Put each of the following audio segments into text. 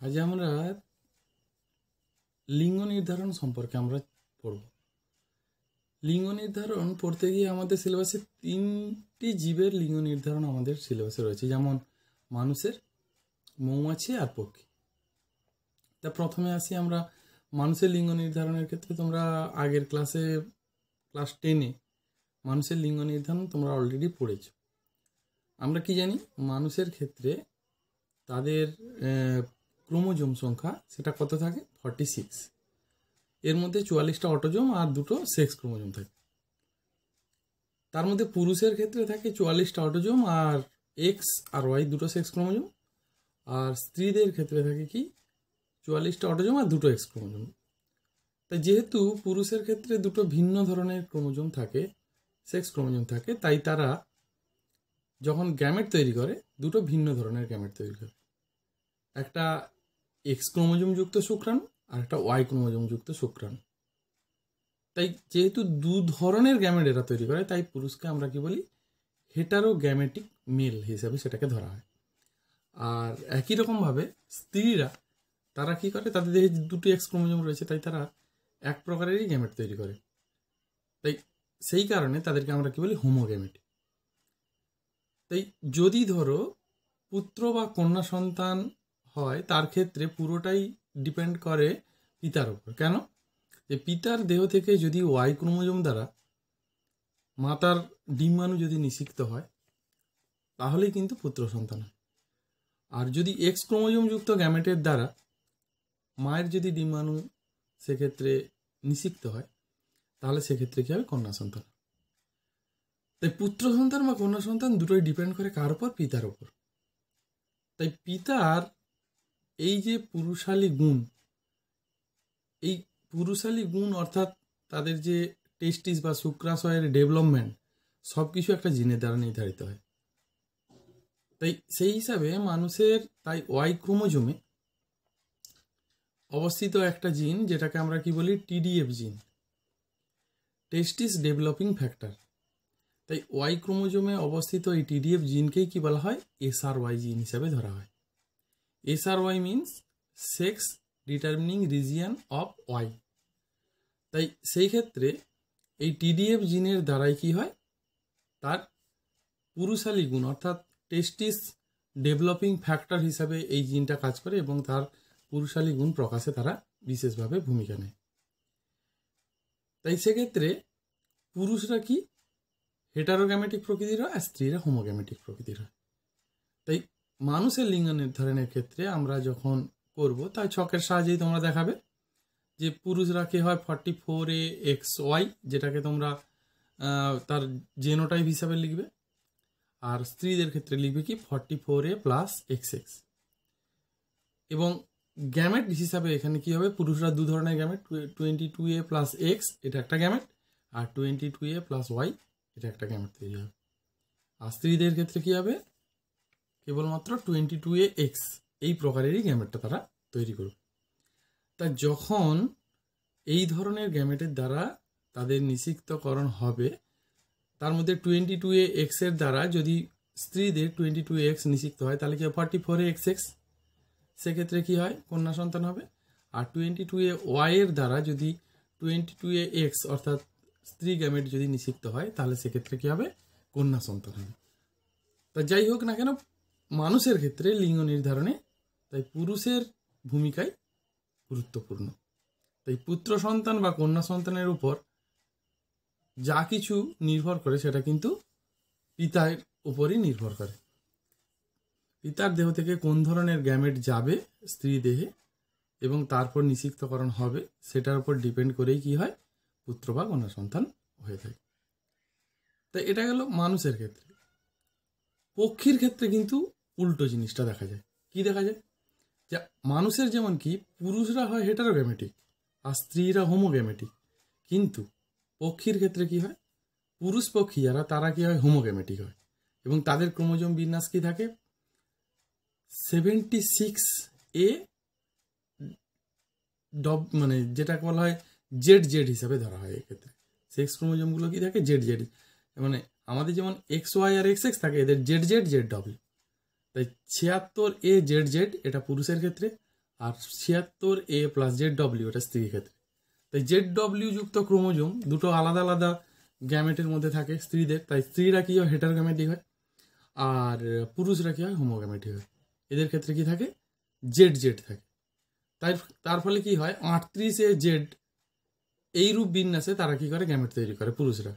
আজ আমরা লিঙ্গ নির্ধারণ সম্পর্কে আমরা পড়ব। লিঙ্গ নির্ধারণ পড়তে গিয়ে আমাদের সিলেবাসে 3টি জীবের লিঙ্গ নির্ধারণ আমাদের সিলেবাসে রয়েছে, যেমন মানুষের, মৌমাছি আর পক্ষী। তা প্রথমে আসি আমরা মানুষের লিঙ্গ নির্ধারণের ক্ষেত্রে। তোমরা আগের ক্লাস 10-এ মানুষের লিঙ্গ নির্ধারণ তোমরা অলরেডি পড়েছ। আমরা কি জানি, মানুষের ক্ষেত্রে তাদের ক্রোমোজোম সংখ্যা সেটা কত থাকে? 46। এর মধ্যে 44টা অটোজোম আর 2টো সেক্স ক্রোমোজোম থাকে। তার মধ্যে পুরুষের ক্ষেত্রে থাকে 44টা অটোজোম আর এক্স আর ওয়াই 2টো সেক্স ক্রোমোজোম, আর স্ত্রীদের ক্ষেত্রে থাকে কি 44টা অটোজোম আর 2টো এক্স ক্রোমোজোম। তাই যেহেতু পুরুষের ক্ষেত্রে 2টো ভিন্ন ধরনের ক্রোমোজোম থাকে, সেক্স ক্রোমোজোম থাকে, তাই তারা যখন গ্যামেট তৈরি করে 2টো ভিন্ন ধরনের গ্যামেট তৈরি করে। একটা এক্স ক্রোমোজোম যুক্ত শুক্রাণু আর একটা ওয়াই ক্রোমোজোম যুক্ত শুক্রাণু। তাই যেহেতু 2 ধরনের গ্যামেট এরা তৈরি করে, তাই পুরুষকে আমরা কি বলি? হেটারোগ্যামেটিক মেল হিসাবে সেটাকে ধরা হয়। আর একই রকমভাবে স্ত্রীরা তারা কি করে? তাদের দেহে 2টি এক্স ক্রোমোজোম রয়েছে, তাই তারা এক প্রকারেরই গ্যামেট তৈরি করে। তাই সেই কারণে তাদেরকে আমরা কি বলি? হোমোগ্যামেটিক। তাই যদি ধরো পুত্র বা কন্যা সন্তান হয়, তার ক্ষেত্রে পুরোটাই ডিপেন্ড করে পিতার উপর। কেন? যে পিতার দেহ থেকে যদি ওয়াই ক্রোমোজোম দ্বারা মাতার ডিম্বাণু যদি নিষিক্ত হয়, তাহলেই কিন্তু পুত্র সন্তান হয়। আর যদি এক্স ক্রোমোজোম যুক্ত গ্যামেটের দ্বারা মায়ের যদি ডিম্বাণু সেক্ষেত্রে নিষিক্ত হয়, তাহলে সেক্ষেত্রে কি হবে? কন্যা সন্তান। তাই পুত্র সন্তান বা কন্যা সন্তান দুটোই ডিপেন্ড করে কার উপর? পিতার উপর। তাই পিতার এই যে পুরুষালী গুণ, এই পুরুষালী গুণ অর্থাৎ তাদের যে টেস্টিস বা শুক্রাশয়ের ডেভেলপমেন্ট, সব কিছু একটা জিনের দ্বারা নির্ধারিত হয়। তাই সেই হিসাবে মানুষের তাই ওয়াই ক্রোমোজোমে অবস্থিত একটা জিন, যেটাকে আমরা কি বলি? টিডিএফ জিন, টেস্টিস ডেভেলপিং ফ্যাক্টর। তাই ওয়াই ক্রোমোজোমে অবস্থিত এই টিডিএফ জিনকেই কি বলা হয়? এসআরওয়াই জিন হিসাবে ধরা হয়। SRY means sex determining region of Y. তাই সেই ক্ষেত্রে এই টিডিএফ জিনের দ্বারাই কি হয়? তার পুরুষালী গুণ অর্থাৎ টেস্টিস ডেভেলপিং ফ্যাক্টর হিসাবে এই জিনটা কাজ করে এবং তার পুরুষালী গুণ প্রকাশে তারা বিশেষভাবে ভূমিকা নেয়। তাই সেক্ষেত্রে পুরুষরা কি হেটারোগ্যামেটিক প্রকৃতির হয় আর স্ত্রীরা হোমোগ্যামেটিক প্রকৃতির হয়। তাই মানুষের লিঙ্গ নির্ধারণের ক্ষেত্রে আমরা যখন করব, তাই ছকের সাহায্যেই তোমরা দেখাবে যে পুরুষরা কে হয় 44AXY, যেটাকে তোমরা তার জেনোটাইপ হিসাবে লিখবে, আর স্ত্রীদের ক্ষেত্রে লিখবে কি 44A+XX। এবং গ্যামেট হিসাবে এখানে কি হবে? পুরুষরা 2 ধরনের গ্যামেট, 22A+X এটা একটা গ্যামেট, আর 22A+Y এটা একটা গ্যামেট তৈরি হবে। আর স্ত্রীদের ক্ষেত্রে কি হবে? কেবলমাত্র 22AX এই প্রকারেরই গ্যামেটটা তারা তৈরি করবে। তা যখন এই ধরনের গ্যামেটের দ্বারা তাদের নিষিক্তকরণ হবে, তার মধ্যে 22AX এর দ্বারা যদি স্ত্রীদের 22AX নিষিক্ত হয়, তাহলে কি হয়? 44AXX, সেক্ষেত্রে কি হয়? কন্যা সন্তান হবে। আর 22AY এর দ্বারা যদি 22AX অর্থাৎ স্ত্রী গ্যামেট যদি নিষিক্ত হয়, তাহলে সেক্ষেত্রে কি হবে? কন্যা সন্তান হবে। তা যাই হোক না কেন, মানুষের ক্ষেত্রে লিঙ্গ নির্ধারণে তাই পুরুষের ভূমিকাই গুরুত্বপূর্ণ। তাই পুত্র সন্তান বা কন্যা সন্তানের উপর যা কিছু নির্ভর করে সেটা কিন্তু পিতার উপরই নির্ভর করে। পিতার দেহ থেকে কোন ধরনের গ্যামেট যাবে স্ত্রী দেহে এবং তারপর নিষিক্তকরণ হবে, সেটার উপর ডিপেন্ড করেই কি হয়? পুত্র বা কন্যা সন্তান হয়ে থাকে। তাই এটা গেল মানুষের ক্ষেত্রে। পক্ষীর ক্ষেত্রে কিন্তু উল্টো জিনিসটা দেখা যায়। কি দেখা যায়? যে মানুষের যেমন কি পুরুষরা হয় হেটারোগ্যামেটিক আর স্ত্রীরা হোমোগ্যামেটিক, কিন্তু পক্ষীর ক্ষেত্রে কি হয়? পুরুষ পক্ষী যারা, তারা কি হয়? হোমোগ্যামেটিক হয় এবং তাদের ক্রোমোজোম বিন্যাস কি থাকে? 76A মানে যেটাকে বলা হয় ZZ হিসাবে ধরা হয়। এক্ষেত্রে সেক্স ক্রোমোজোমগুলো কি থাকে? ZZ, মানে আমাদের যেমন XY আর XX থাকে, এদের ZZ ZW। তাই 76AZZ এটা পুরুষের ক্ষেত্রে, আর 76A প্লাস ZW এটা স্ত্রীর ক্ষেত্রে। তাই ZW যুক্ত ক্রোমোজোম দুটো আলাদা আলাদা গ্যামেটের মধ্যে থাকে স্ত্রীদের, তাই স্ত্রীরা কি হয় হেটারোগ্যামেটিক হয় আর পুরুষরা কি হয় হোমোগ্যামেটিক হয়। এদের ক্ষেত্রে কি থাকে ZZ থাকে। তাই তার ফলে কি হয় 38A Z এই রূপ বিন্যাসে তারা কি করে গ্যামেট তৈরি করে পুরুষরা,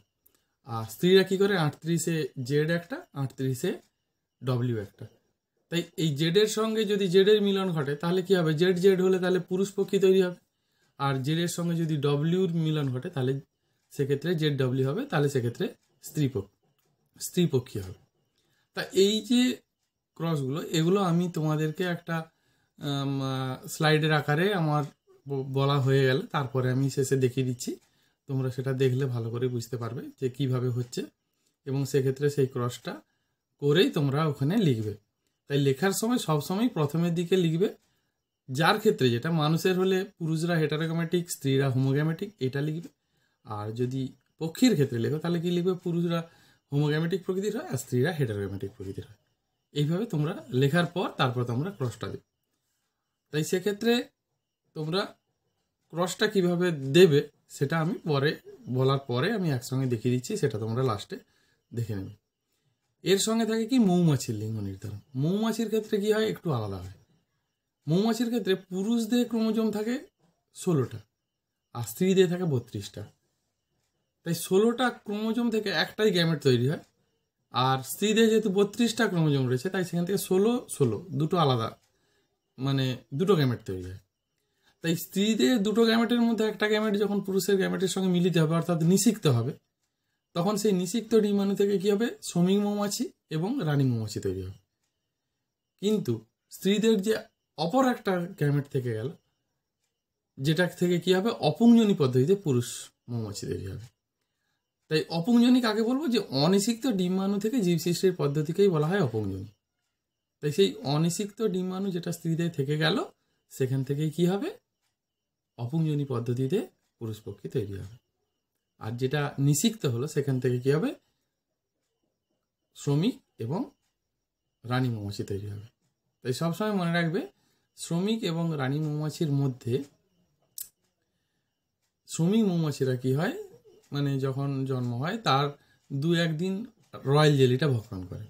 আর স্ত্রীরা কি করে 38A Z একটা 38A W একটা। তাই এই জেডের সঙ্গে যদি জেডের মিলন ঘটে তাহলে কি হবে জেড জেড হলে তাহলে পুরুষ পক্ষী তৈরি হবে, আর জেডের সঙ্গে যদি ডব্লিউর মিলন ঘটে তাহলে সেক্ষেত্রে ZW হবে, তাহলে সেক্ষেত্রে স্ত্রী পক্ষী হবে। তা এই যে ক্রসগুলো এগুলো আমি তোমাদেরকে একটা স্লাইডের আকারে আমার বলা হয়ে গেলে তারপরে আমি শেষে দেখিয়ে দিচ্ছি, তোমরা সেটা দেখলে ভালো করে বুঝতে পারবে যে কিভাবে হচ্ছে, এবং সেক্ষেত্রে সেই ক্রসটা করেই তোমরা ওখানে লিখবে। তাই লেখার সময় সবসময় প্রথমের দিকে লিখবে যার ক্ষেত্রে, যেটা মানুষের হলে পুরুষরা হেটারোগ্যামেটিক স্ত্রীরা হোমোগ্যামেটিক এটা লিখবে, আর যদি পক্ষীর ক্ষেত্রে লেখো তাহলে কি লিখবে পুরুষরা হোমোগ্যামেটিক প্রকৃতির হয় আর স্ত্রীরা হেটারোগ্যামেটিক প্রকৃতির হয়। এইভাবে তোমরা লেখার পর তারপর তোমরা ক্রসটা দেবে। তাই সেক্ষেত্রে তোমরা ক্রসটা কিভাবে দেবে সেটা আমি পরে বলার পরে আমি একসঙ্গে দেখিয়ে দিচ্ছি, সেটা তোমরা লাস্টে দেখে নেবে। এর সঙ্গে থাকে কি মৌমাছির লিঙ্গ নির্ধারণ। মৌমাছির ক্ষেত্রে কি হয় একটু আলাদা হয়। মৌমাছির ক্ষেত্রে পুরুষদের ক্রোমোজোম থাকে 16টা আর স্ত্রীদের থাকে 32টা। তাই 16টা ক্রোমোজোম থেকে একটাই গ্যামেট তৈরি হয়, আর স্ত্রীদের যেহেতু 32টা ক্রোমোজোম রয়েছে তাই সেখান থেকে 16 দুটো আলাদা মানে দুটো গ্যামেট তৈরি হয়। তাই স্ত্রীদের দুটো গ্যামেটের মধ্যে একটা গ্যামেট যখন পুরুষের গ্যামেটের সঙ্গে মিলিত হবে অর্থাৎ নিষিক্ত হবে, তখন সেই নিষিক্ত ডিম্বাণু থেকে কি হবে শ্রমিক মৌমাছি এবং রানী মৌমাছি তৈরি হবে। কিন্তু স্ত্রীদের যে অপর একটা গ্যামেট থেকে গেল যেটা থেকে কি হবে অপুংজনী পদ্ধতিতে পুরুষ মৌমাছি তৈরি হবে। তাই অপুংজনী কাকে বলবো, যে অনিষিক্ত ডিম্বাণু থেকে জীব সৃষ্টির পদ্ধতিকেই বলা হয় অপুংজনী। তাই সেই অনিষিক্ত ডিম্বাণু যেটা স্ত্রীদের থেকে গেল সেখান থেকেই কি হবে অপুংজনী পদ্ধতিতে পুরুষ পক্ষী তৈরি হবে, আর যেটা নিষিক্ত হলো সেখান থেকে কি হবে শ্রমিক এবং রানী মৌমাছি তৈরি হবে। তাই সবসময় মনে রাখবে শ্রমিক এবং রানী মৌমাছির মধ্যে শ্রমিক মৌমাছিরা কি হয় মানে যখন জন্ম হয় তার 2-1 দিন রয়্যাল জেলিটা ভক্ষণ করে,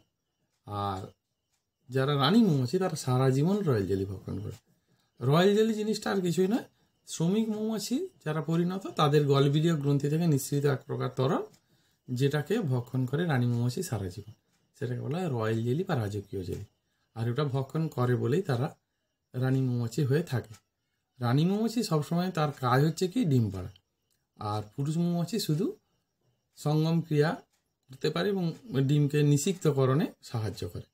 আর যারা রানী মৌমাছি তারা সারা জীবন রয়্যাল জেলি ভক্ষণ করে। রয়্যাল জেলি জিনিসটা আর কিছুই নয়, শ্রমিক মৌমাছি যারা পরিণত তাদের গলবিলীয় গ্রন্থি থেকে নিঃসৃত এক প্রকার তরল যেটাকে ভক্ষণ করে রানী মৌমাছি সারা জীবন, সেটাকে বলা হয় রয়্যাল জেলি বা রাজকীয় জেলি। আর ওটা ভক্ষণ করে বলেই তারা রানী মৌমাছি হয়ে থাকে। রানী মৌমাছি সবসময় তার কাজ হচ্ছে কি ডিম পাড়া, আর পুরুষ মৌমাছি শুধু সঙ্গম ক্রিয়া করতে পারে এবং ডিমকে নিষিক্তকরণে সাহায্য করে।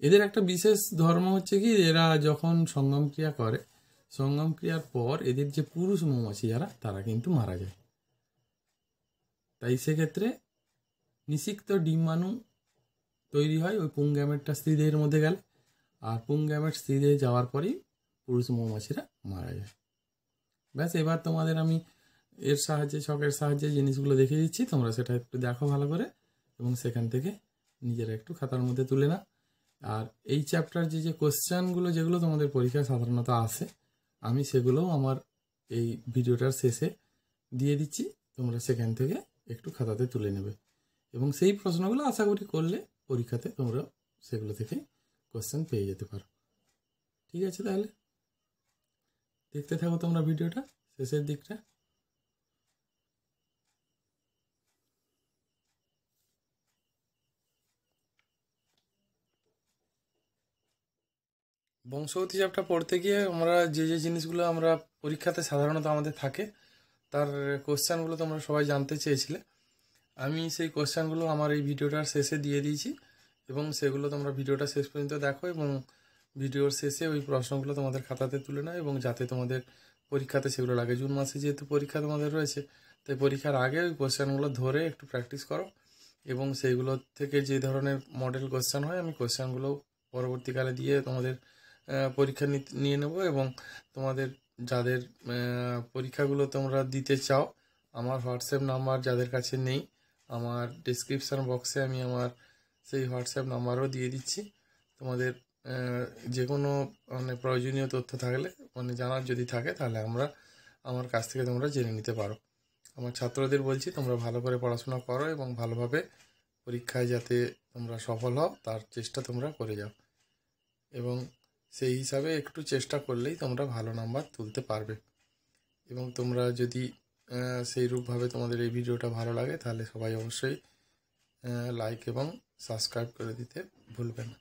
এদের একটা বিশেষ ধর্ম হচ্ছে কি এরা যখন সঙ্গম ক্রিয়া করে সঙ্গম ক্রিয়ার পর এদের যে পুরুষ মৌমাছি যারা তারা কিন্তু মারা যায়। তাই সেক্ষেত্রে নিষিক্ত ডিম্বাণু তৈরি হয় ওই পুংগ্যামেটটা স্ত্রীদের মধ্যে গেলে, আর পুংগ্যামেট স্ত্রীদের যাওয়ার পরেই পুরুষ মৌমাছিরা মারা যায়। ব্যাস এবার তোমাদের আমি এর সাহায্যে ছকের সাহায্যে জিনিসগুলো দেখিয়ে দিচ্ছি, তোমরা সেটা একটু দেখো ভালো করে এবং সেখান থেকে নিজেরা একটু খাতার মধ্যে তুলে নাও। আর এই চ্যাপ্টার যে কোশ্চেনগুলো যেগুলো তোমাদের পরীক্ষায় সাধারণত আসে আমি সেগুলোও আমার এই ভিডিওটার শেষে দিয়ে দিচ্ছি, তোমরা সেখান থেকে একটু খাতাতে তুলে নেবে এবং সেই প্রশ্নগুলো আশা করি করলে পরীক্ষাতে তোমরা সেগুলো থেকে কোশ্চেন পেয়ে যেতে পারো। ঠিক আছে, তাহলে দেখতে থাকো তোমরা ভিডিওটা শেষের দিকটা। বংশগতি চ্যাপ্টার পড়তে গিয়ে আমরা যে জিনিসগুলো আমরা পরীক্ষাতে সাধারণত আমাদের থাকে তার কোশ্চেনগুলো তোমরা সবাই জানতে চেয়েছিলে, আমি সেই কোশ্চেনগুলো আমার এই ভিডিওটার শেষে দিয়ে দিয়েছি এবং সেগুলো তোমরা ভিডিওটা শেষ পর্যন্ত দেখো এবং ভিডিওর শেষে ওই প্রশ্নগুলো তোমাদের খাতাতে তুলে নাও এবং যাতে তোমাদের পরীক্ষাতে সেগুলো লাগে। জুন মাসে যেহেতু পরীক্ষা তোমাদের রয়েছে তাই পরীক্ষার আগে ওই কোশ্চেনগুলো ধরে একটু প্র্যাকটিস করো এবং সেইগুলো থেকে যে ধরনের মডেল কোশ্চেন হয় আমি কোশ্চেনগুলো পরবর্তীকালে দিয়ে তোমাদের পরীক্ষা নিয়ে নেব এবং তোমাদের যাদের পরীক্ষাগুলো তোমরা দিতে চাও আমার হোয়াটসঅ্যাপ নাম্বার যাদের কাছে নেই আমার ডিসক্রিপশান বক্সে আমি আমার সেই হোয়াটসঅ্যাপ নাম্বারও দিয়ে দিচ্ছি, তোমাদের যে কোনো মানে প্রয়োজনীয় তথ্য থাকলে মানে জানার যদি থাকে তাহলে আমার কাছ থেকে তোমরা জেনে নিতে পারো। আমার ছাত্রদের বলছি তোমরা ভালো করে পড়াশোনা করো এবং ভালোভাবে পরীক্ষায় যাতে তোমরা সফল হও তার চেষ্টা তোমরা করে যাও, এবং সেই হিসাবে একটু চেষ্টা করলেই তোমরা ভালো নাম্বার তুলতে পারবে। এবং তোমরা যদি সেইরূপভাবে তোমাদের এই ভিডিওটা ভালো লাগে তাহলে সবাই অবশ্যই লাইক এবং সাবস্ক্রাইব করে দিতে ভুলবে না।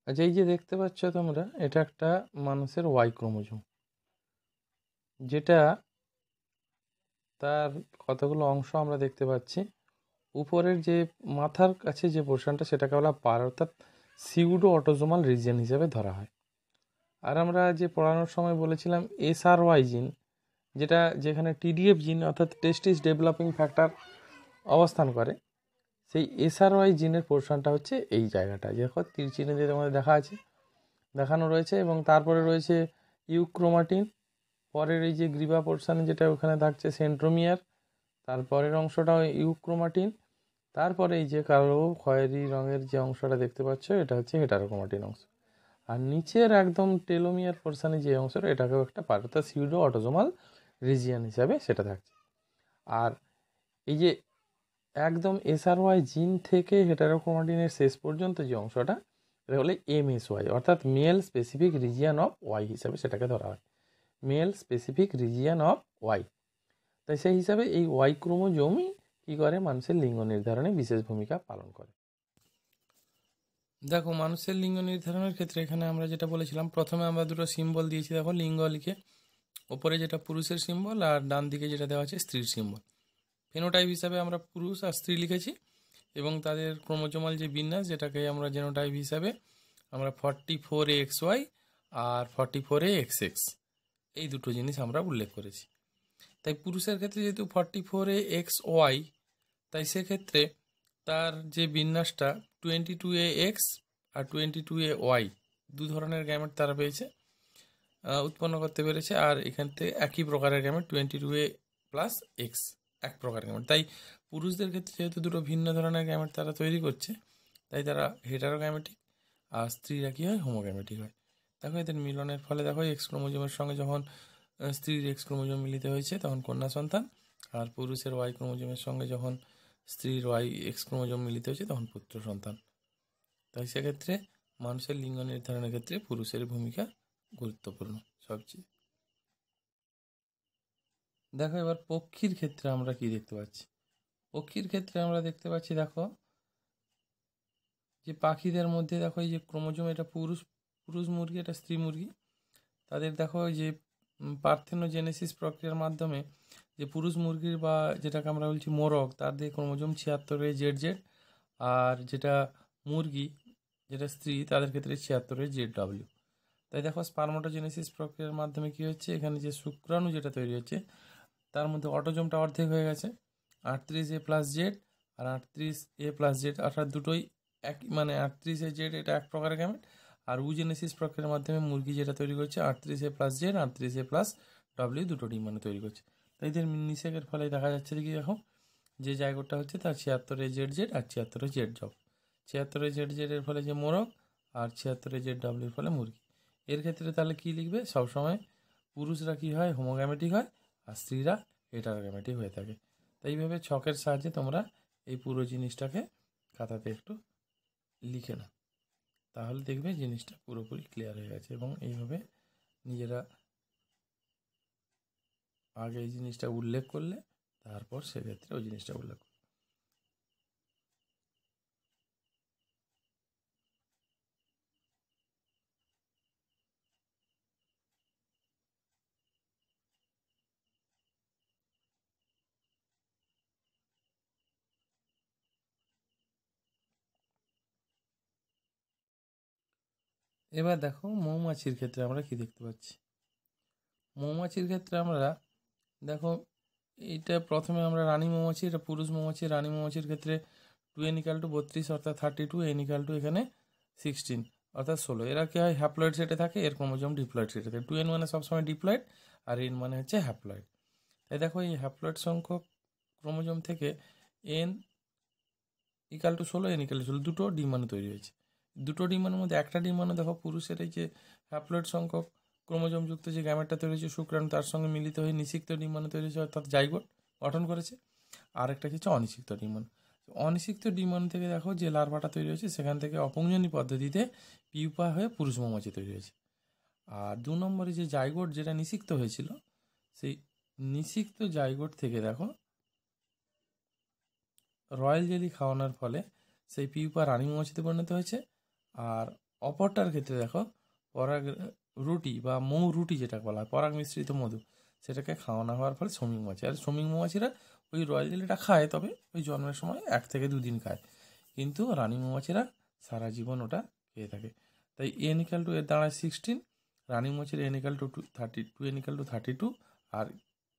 আচ্ছা, এই যে দেখতে পাচ্ছ তোমরা, এটা একটা মানুষের ওয়াই ক্রোমোজোম, যেটা তার কতগুলো অংশ আমরা দেখতে পাচ্ছি। উপরের যে মাথার কাছে যে পোর্শনটা সেটাকে বলা পার, অর্থাৎ সিউডো অটোজোমাল রিজিয়ন হিসেবে ধরা হয়। আর আমরা যে পড়ানোর সময় বলেছিলাম এসআরওয়াই জিন, যেখানে টিডিএফ জিন অর্থাৎ টেস্টিস ডেভেলপিং ফ্যাক্টর অবস্থান করে, সেই এসআরওয়াই জিনের পোর্শনটা হচ্ছে এই জায়গাটা, দেখো তীর চিহ্ন দিয়ে তোমাদের দেখানো রয়েছে। এবং তারপরে রয়েছে ইউক্রোমাটিন, পরের এই যে গ্রিবা পোর্শনে যেটা ওখানে থাকছে সেন্ট্রোমিয়ার, তারপরের অংশটা ইউক্রোমাটিন, তারপরে এই যে কালো খয়েরি রঙের যে অংশটা দেখতে পাচ্ছ এটা হচ্ছে হেটারোক্রোমাটিন অংশ, আর নিচের একদম টেলোমিয়ার পোর্শনে যে অংশটা এটাকেও একটা পার্ট, অর্থাৎ সিউডো অটোজোমাল রিজিয়ন হিসাবে সেটা থাকছে। আর এই যে একদম এসআরওয়াই জিন থেকে হেটারোক্রোমাটিনের শেষ পর্যন্ত যে অংশটা, এটা হলে এমএসওয়াই, অর্থাৎ male specific region of Y হিসাবে সেটাকে ধরা হয়, male specific region of Y. তাই সেই হিসাবে এই ওয়াই ক্রোমোজোমই কী করে মানুষের লিঙ্গ নির্ধারণে বিশেষ ভূমিকা পালন করে। দেখো, মানুষের লিঙ্গ নির্ধারণের ক্ষেত্রে এখানে আমরা যেটা বলেছিলাম, প্রথমে আমরা দুটো সিম্বল দিয়েছি, দেখো লিঙ্গ লিখে, ওপরে যেটা পুরুষের সিম্বল আর ডান দিকে যেটা দেওয়া আছে স্ত্রীর সিম্বল। ফেনোটাইপ হিসাবে আমরা পুরুষ আর স্ত্রী লিখেছি, এবং তাদের ক্রোমোজোমাল যে বিন্যাস যেটাকে আমরা জেনোটাইপ হিসাবে আমরা 44XY আর 44XX এই দুটো জিনিস আমরা উল্লেখ করেছি। তাই পুরুষের ক্ষেত্রে যেহেতু 44XY, তাই সেক্ষেত্রে তার যে বিন্যাসটা 22AX আর 22AY দু ধরনের গ্যামেট তারা পেয়েছে, উৎপন্ন করতে পেরেছে। আর এখান থেকে একই প্রকারের গ্যামেট 22A+X এক প্রকার গ্যামেট। তাই পুরুষদের ক্ষেত্রে যেহেতু দুটো ভিন্ন ধরনের গ্যামেট তারা তৈরি করছে, তাই তারা হেটারোগ্যামেটিক, আর স্ত্রীরা কী হয় হোমোগ্যামেটিক হয়। দেখো এদের মিলনের ফলে দেখো এক্স ক্রোমোজোমের সঙ্গে যখন স্ত্রীর এক্স ক্রোমোজোম মিলিত হয়েছে তখন কন্যা সন্তান, আর পুরুষের ওয়াই ক্রোমোজোমের সঙ্গে যখন স্ত্রীর ওয়াই এক্স ক্রোমোজোম মিলিত হয়েছে তখন পুত্র সন্তান। তাই সেক্ষেত্রে মানুষের লিঙ্গ নির্ধারণের ক্ষেত্রে পুরুষের ভূমিকা গুরুত্বপূর্ণ সবচেয়ে। দেখো এবার পক্ষীর ক্ষেত্রে আমরা কি দেখতে পাচ্ছি। পক্ষীর ক্ষেত্রে আমরা দেখতে পাচ্ছি, দেখো যে পাখিদের মধ্যে দেখো এই যে ক্রোমোজোম, এটা পুরুষ মুরগি, এটা স্ত্রী মুরগি, তাদের দেখো যে পার্থেনোজেনেসিস প্রক্রিয়ার মাধ্যমে যে পুরুষ মুরগির বা যেটাকে আমরা বলছি মোরগ, তার দিয়ে ক্রোমোজোম 76ZZ, আর যেটা মুরগি যেটা স্ত্রী তাদের ক্ষেত্রে 76ZW। তাই দেখো স্পার্মাটোজেনেসিস প্রক্রিয়ার মাধ্যমে কী হচ্ছে, এখানে যে শুক্রাণু যেটা তৈরি হচ্ছে তার মধ্যে অটোজোমটা অর্ধেক হয়ে গেছে, 38A+Z আর 38A+Z, অর্থাৎ দুটোই এক, মানে 38AZ এটা এক প্রকারের গ্যামেট, আর উজেনেসিস প্রক্রিয়ার মাধ্যমে মুরগি যেটা তৈরি করছে 38A+Z 38A+W দুটো ডিম্বাণু তৈরি করছে। তাই এদের নিষেকের ফলে দেখা যাচ্ছে কি, দেখো যে জায়গাটা হচ্ছে তার 76AZZ আর 76AZW, 76AZZ এর ফলে যে মোরগ আর 76AZW এর ফলে মুরগি। এর ক্ষেত্রে তাহলে কি লিখবে, সবসময় পুরুষরা কি হয় হোমোগ্যামেটিক হয় আর স্ত্রীরা হেটারোগ্যামেটিক হয়ে থাকে। তাই এইভাবে ছকের সাহায্যে তোমরা এই পুরো জিনিসটাকে খাতাতে একটু লিখে নাও, তাহলে দেখবে জিনিসটা পুরোপুরি ক্লিয়ার হয়ে গেছে। এবং এইভাবে নিজেরা আগে এই জিনিসটা উল্লেখ করলে তারপর সেক্ষেত্রে ওই জিনিসটা উল্লেখ করলে। এবার দেখো মৌমাছির ক্ষেত্রে আমরা কি দেখতে পাচ্ছি। মৌমাছির ক্ষেত্রে আমরা দেখো এইটা প্রথমে আমরা রানী মৌমাছি, এটা পুরুষ মৌমাছি। রানী মৌমাছির ক্ষেত্রে 2n=32 অর্থাৎ 32, n= এখানে 16 অর্থাৎ 16। এরা কি হয় হ্যাপ্লয়েড সেটে থাকে, এর ক্রোমোজোম ডিপ্লয়েড সেটে থাকে। 2n মানে সবসময় ডিপ্লয়েড আর n মানে হচ্ছে হ্যাপ্লয়েড। তাই দেখো এই হ্যাপ্লয়েড সংখ্যক ক্রোমোজোম থেকে N = 16 N = 16 দুটো ডিম্বাণু তৈরি হয়েছে। দুটো ডিম্বাণুর মধ্যে একটা ডিম্বাণু দেখো পুরুষের এই যে হ্যাপ্লয়েড সংখ্যক ক্রোমোজোমযুক্ত যে গ্যামেটটা তৈরি হয়েছে শুক্রাণু, তার সঙ্গে মিলিত হয়ে নিষিক্ত ডিম্বাণু তৈরি হয়েছে, অর্থাৎ জাইগোট গঠন করেছে। আর একটা হচ্ছে অনিষিক্ত ডিম্বাণু। অনিষিক্ত ডিম্বাণু থেকে দেখো যে লার্ভাটা তৈরি হয়েছে সেখান থেকে অপুংজনী পদ্ধতিতে পিউপা হয়ে পুরুষ মৌমাছি তৈরি হয়েছে। আর 2 নম্বরে যে জাইগোট যেটা নিষিক্ত হয়েছিল, সেই নিষিক্ত জাইগোট থেকে দেখো রয়্যাল জেলি খাওয়ানোর ফলে সেই পিউপা রানী মৌমাছিতে পরিণত হয়েছে। আর অপরটার ক্ষেত্রে দেখো পরাগ রুটি বা মৌ রুটি যেটা বলা হয়, পরাগ মিশ্রিত মধু, সেটাকে খাওয়ানো হওয়ার ফলে শ্রমিক মৌমাছি। আর শ্রমিক মৌমাছিরা ওই রয়্যাল জেলিটা খায়, তবে ওই জন্মের সময় 1 থেকে 2 দিন খায়, কিন্তু রানী মৌমাছিরা সারা জীবন ওটা খেয়ে থাকে। তাই N = এর দাঁড়ায় 16, রানী মৌমাছির N = 32, N = 32, আর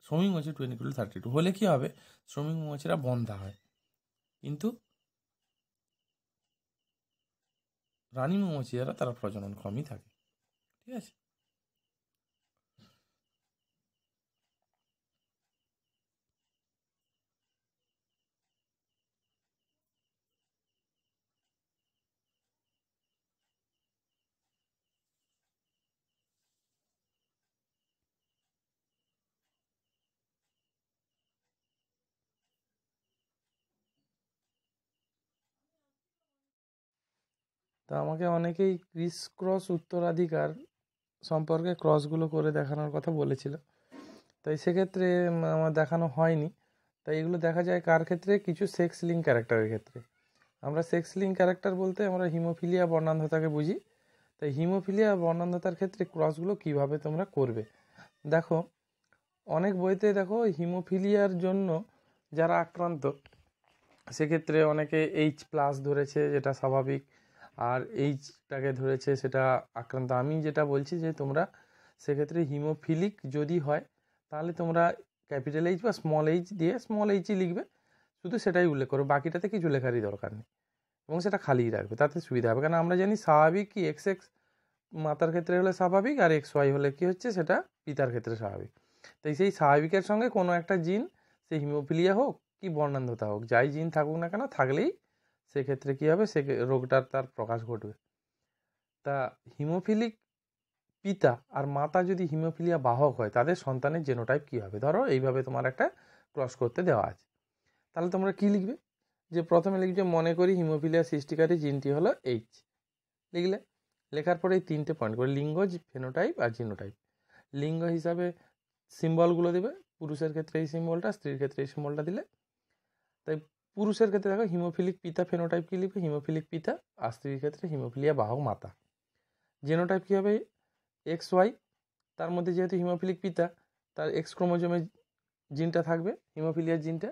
শ্রমিক মৌমাছির 2 = 32 হলে কি হবে, শ্রমিক মৌমাছিরা বন্ধা হয়, কিন্তু রানী মৌমাছি যারা তারা প্রজনন কমই থাকে। ঠিক আছে। তা আমাকে অনেকেই ক্রিস ক্রস উত্তরাধিকার সম্পর্কে ক্রসগুলো করে দেখানোর কথা বলেছিল, তাই সেক্ষেত্রে আমার দেখানো হয়নি। তাই এগুলো দেখা যায় কার ক্ষেত্রে, কিছু সেক্স লিঙ্ক ক্যারেক্টারের ক্ষেত্রে। আমরা সেক্স লিঙ্ক ক্যারেক্টার বলতে আমরা হিমোফিলিয়া বর্ণান্ধতাকে বুঝি। তাই হিমোফিলিয়া বর্ণান্ধতার ক্ষেত্রে ক্রসগুলো কিভাবে তোমরা করবে দেখো, অনেক বইতে দেখো হিমোফিলিয়ার জন্য যারা আক্রান্ত সেক্ষেত্রে অনেকে H+ ধরেছে, যেটা স্বাভাবিক, আর Hটাকে ধরেছে সেটা আক্রান্ত। আমি যেটা বলছি যে তোমরা সেক্ষেত্রে হিমোফিলিক যদি হয় তাহলে তোমরা ক্যাপিটাল H বা স্মল h দিয়ে স্মল hই লিখবে, শুধু সেটাই উল্লেখ করো, বাকিটাতে কিছু লেখারই দরকার নেই, এবং সেটা খালিই রাখবে, তাতে সুবিধা হবে। কারণ আমরা জানি স্বাভাবিক কি XX মাতার ক্ষেত্রে হলে স্বাভাবিক, আর XY হলে কি হচ্ছে সেটা পিতার ক্ষেত্রে স্বাভাবিক। তাই সেই স্বাভাবিকের সঙ্গে কোনো একটা জিন, সে হিমোফিলিয়া হোক কি বর্ণান্ধতা হোক, যাই জিন থাকুক না কেন, থাকলেই সেক্ষেত্রে কী হবে, সে রোগটার তার প্রকাশ ঘটবে। তা হিমোফিলিক পিতা আর মাতা যদি হিমোফিলিয়া বাহক হয়, তাদের সন্তানের জেনোটাইপ কী হবে, ধরো এইভাবে তোমার একটা ক্রস করতে দেওয়া আছে, তাহলে তোমরা কি লিখবে, যে প্রথমে লিখবে মনে করি হিমোফিলিয়া সৃষ্টিকারী জিনটি হলো H, লিখলে, লেখার পরে এই 3টে পয়েন্ট করে লিঙ্গ, ফেনোটাইপ আর জিনোটাইপ। লিঙ্গ হিসাবে সিম্বলগুলো দেবে, পুরুষের ক্ষেত্রে এই সিম্বলটা, স্ত্রীর ক্ষেত্রে এই সিম্বলটা দিলে। তাই পুরুষের ক্ষেত্রে দেখো হিমোফিলিক পিতা, ফেনোটাইপ কী লিখবে, হিমোফিলিক পিতা, আর স্ত্রীর ক্ষেত্রে হিমোফিলিয়া বাহক মাতা। জেনোটাইপ কী হবে, XY, তার মধ্যে যেহেতু হিমোফিলিক পিতা, তার X ক্রোমোজোমের জিনটা থাকবে, হিমোফিলিয়ার জিনটা,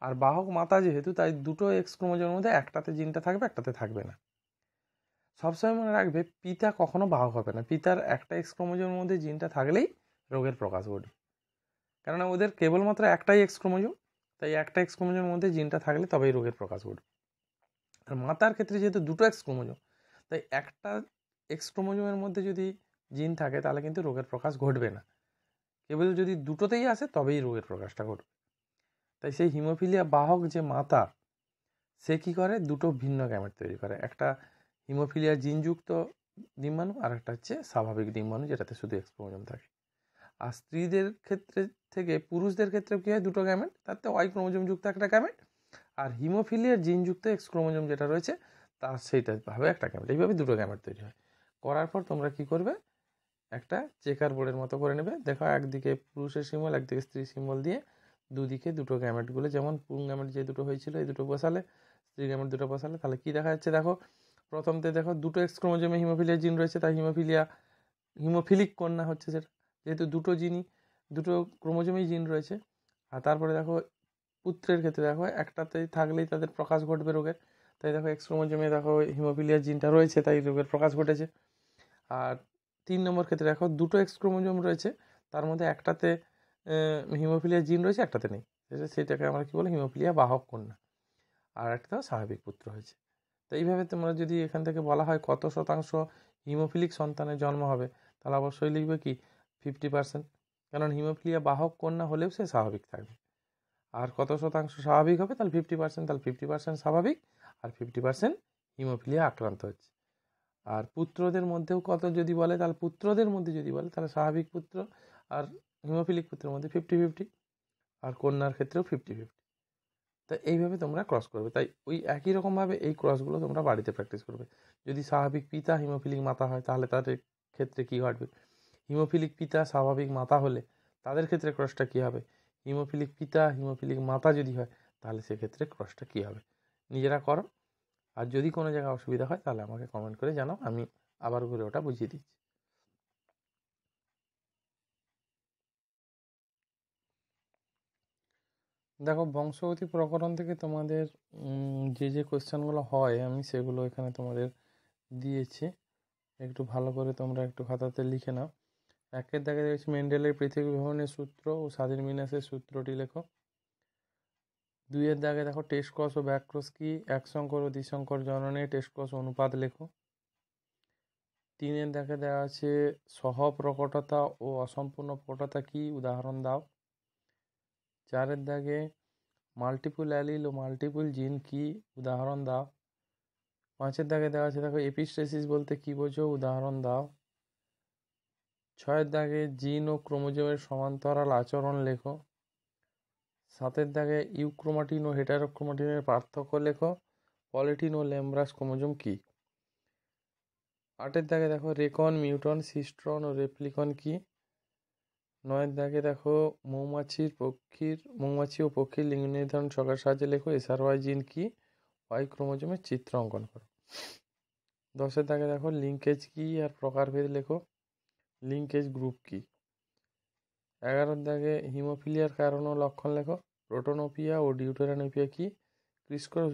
আর বাহক মাতা যেহেতু, তাই দুটো X ক্রোমোজোমের মধ্যে একটাতে জিনটা থাকবে, একটাতে থাকবে না। সবসময় মনে রাখবে পিতা কখনো বাহক হবে না, পিতার একটা X ক্রোমোজোমের মধ্যে জিনটা থাকলেই রোগের প্রকাশ ঘটবে, কেননা ওদের কেবলমাত্র একটাই X ক্রোমোজোম, তাই একটা X ক্রোমোজোমের মধ্যে জিনটা থাকলে তবেই রোগের প্রকাশ ঘটবে। আর মাতার ক্ষেত্রে যেহেতু দুটো X ক্রোমোজোম, তাই একটা X ক্রোমোজোমের মধ্যে যদি জিন থাকে তাহলে কিন্তু রোগের প্রকাশ ঘটবে না, কেবল যদি দুটোতেই আসে তবেই রোগের প্রকাশটা ঘটবে। তাই সেই হিমোফিলিয়া বাহক যে মাতা, সে কী করে, দুটো ভিন্ন গ্যামেট তৈরি করে, একটা হিমোফিলিয়া জিনযুক্ত ডিম্বাণু আর একটা হচ্ছে স্বাভাবিক ডিম্বাণু, যেটাতে শুধু X ক্রোমোজোম থাকে। আর স্ত্রীদের ক্ষেত্রে থেকে পুরুষদের ক্ষেত্রে কী হয়, দুটো গ্যামেট, তাতে Y ক্রোমোজোমযুক্ত একটা গ্যামেট, আর হিমোফিলিয়ার জিনযুক্ত X ক্রোমোজোম যেটা রয়েছে তার সেইটা ভাবে একটা গ্যামেট, এইভাবে দুটো গ্যামেট তৈরি হয়। করার পর তোমরা কি করবে, একটা চেকার বোর্ডের মতো করে নেবে, দেখো একদিকে পুরুষের সিম্বল, একদিকে স্ত্রীর সিম্বল দিয়ে দুদিকে দুটো গ্যামেটগুলো, যেমন পুরুষ গ্যামেট যে দুটো হয়েছিল এই দুটো বসালে, স্ত্রী গ্যামেট দুটো বসালে, তাহলে কি দেখা যাচ্ছে, দেখো প্রথমতে দেখো দুটো X ক্রোমোজোমে হিমোফিলিয়া জিন রয়েছে, তাই হিমোফিলিক কন্যা হচ্ছে সেটা, যেহেতু দুটো জিনই, দুটো ক্রোমোজোমেই জিন রয়েছে। আর তারপরে দেখো পুত্রের ক্ষেত্রে দেখো একটাতেই থাকলেই তাদের প্রকাশ ঘটবে রোগের, তাই দেখো X ক্রোমোজোমে দেখো হিমোফিলিয়ার জিনটা রয়েছে, তাই রোগের প্রকাশ ঘটেছে। আর 3 নম্বর ক্ষেত্রে দেখো দুটো X ক্রোমোজোম রয়েছে, তার মধ্যে একটাতে হিমোফিলিয়ার জিন রয়েছে, একটাতে নেই, সেটাকে আমরা কী বলি, হিমোফিলিয়া বাহক কন্যা, আর একটাও স্বাভাবিক পুত্র হয়েছে। তো এইভাবে তোমরা যদি এখান থেকে বলা হয় কত শতাংশ হিমোফিলিক সন্তানের জন্ম হবে, তাহলে অবশ্যই লিখবে কি 50%, কারণ হিমোফিলিয়া বাহক কন্যা হলেও সে স্বাভাবিক থাকবে। আর কত শতাংশ স্বাভাবিক হবে, তাহলে 50%, তাহলে 50% স্বাভাবিক আর 50% হিমোফিলিয়া আক্রান্ত হচ্ছে। আর পুত্রদের মধ্যেও কত যদি বলে, তাহলে পুত্রদের মধ্যে যদি বলে তাহলে স্বাভাবিক পুত্র আর হিমোফিলিক পুত্রের মধ্যে 50-50, আর কন্যার ক্ষেত্রেও 50-50। তাই এইভাবে তোমরা ক্রস করবে। তাই ওই একই রকমভাবে এই ক্রসগুলো তোমরা বাড়িতে প্র্যাকটিস করবে। যদি স্বাভাবিক পিতা হিমোফিলিক মাতা হয় তাহলে তাদের ক্ষেত্রে কী ঘটবে, হিমোফিলিক পিতা স্বাভাবিক মাতা হলে তাদের ক্ষেত্রে ক্রসটা কী হবে, হিমোফিলিক পিতা হিমোফিলিক মাতা যদি হয় তাহলে সেক্ষেত্রে ক্রসটা কী হবে। নিজেরা করো, আর যদি কোনো জায়গায় অসুবিধা হয় তাহলে আমাকে কমেন্ট করে জানাও, আমি আবার করে ওটা বুঝিয়ে দিচ্ছি। দেখো, বংশগতি প্রকরণ থেকে তোমাদের যে কোয়েশ্চেনগুলো হয় আমি সেগুলো এখানে তোমাদের দিয়েছি, একটু ভালো করে তোমরা একটু খাতাতে লিখে নাও। 1-এর দাগে দেখেছি মেন্ডেলের পৃথক বিভবনের সূত্র ও স্বাধীন বিন্যাসের সূত্রটি লেখো। 2-এর দাগে দেখো টেস্ট ক্রস ও ব্যাক ক্রস কি, একসংকর ও দ্বিসংকর জননে টেস্ট ক্রস অনুপাত লেখো। 3-এর দাগে দেওয়া আছে সহপ্রকটতা ও অসম্পূর্ণ প্রকটতা কি, উদাহরণ দাও। 4-এর দাগে মাল্টিপল অ্যালিল ও মাল্টিপল জিন কি, উদাহরণ দাও। 5-এর দাগে দেওয়া আছে দেখো এপিস্টেসিস বলতে কি বোঝো, উদাহরণ দাও। 6-এর দাগে জিন ও ক্রোমোজোমের সমান্তরাল আচরণ লেখো। 7-এর দাগে ইউক্রোমাটিন ও হেটারোক্রোমাটিনের পার্থক্য লেখো। পলিটিন ও ল্যাম্ব্রাস ক্রোমোজোম কি। 8-এর দাগে দেখো রেকন, মিউটন, সিস্ট্রন ও রেপ্লিকন কি। 9-এর দাগে দেখো মৌমাছি ও পক্ষীর লিঙ্গ নির্ধারণ ছকের সাহায্যে লেখো। SRY জিন কি, ওয়াই ক্রোমোজোমের চিত্র অঙ্কন করো। 10-এর দাগে দেখো লিঙ্কেজ কি আর প্রকারভেদ লেখো। লিঙ্কেজ গ্রুপ কি। 11-এর দাগে হিমোফিলিয়ার কারণ ও লক্ষণ লেখো। প্রোটোনোপিয়া ও ডিউটেরানোপিয়া কি, ক্রিস ক্রস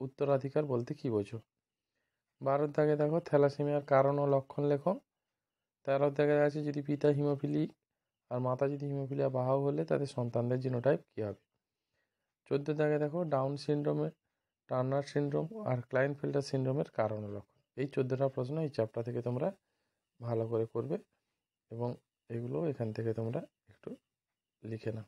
উত্তরাধিকার বলতে কি বোঝো। 12-এর দাগে দেখো থ্যালাসেমিয়ার কারণ ও লক্ষণ লেখো। 13-এর দাগে আছে যদি পিতা হিমোফিলিক আর মাতা যদি হিমোফিলিয়া বাহক হলে তাদের সন্তানদের জিনোটাইপ কী হবে। 14-এর দাগে দেখো ডাউন সিনড্রোমের, টার্নার সিনড্রোম আর ক্লাইনফেল্টার সিনড্রোমের কারণ ও লক্ষণ। এই 14টা প্রশ্ন এই চ্যাপ্টার থেকে তোমরা ভালো করে করবে এবং এগুলো এখান থেকে তোমরা একটু লিখে নাও।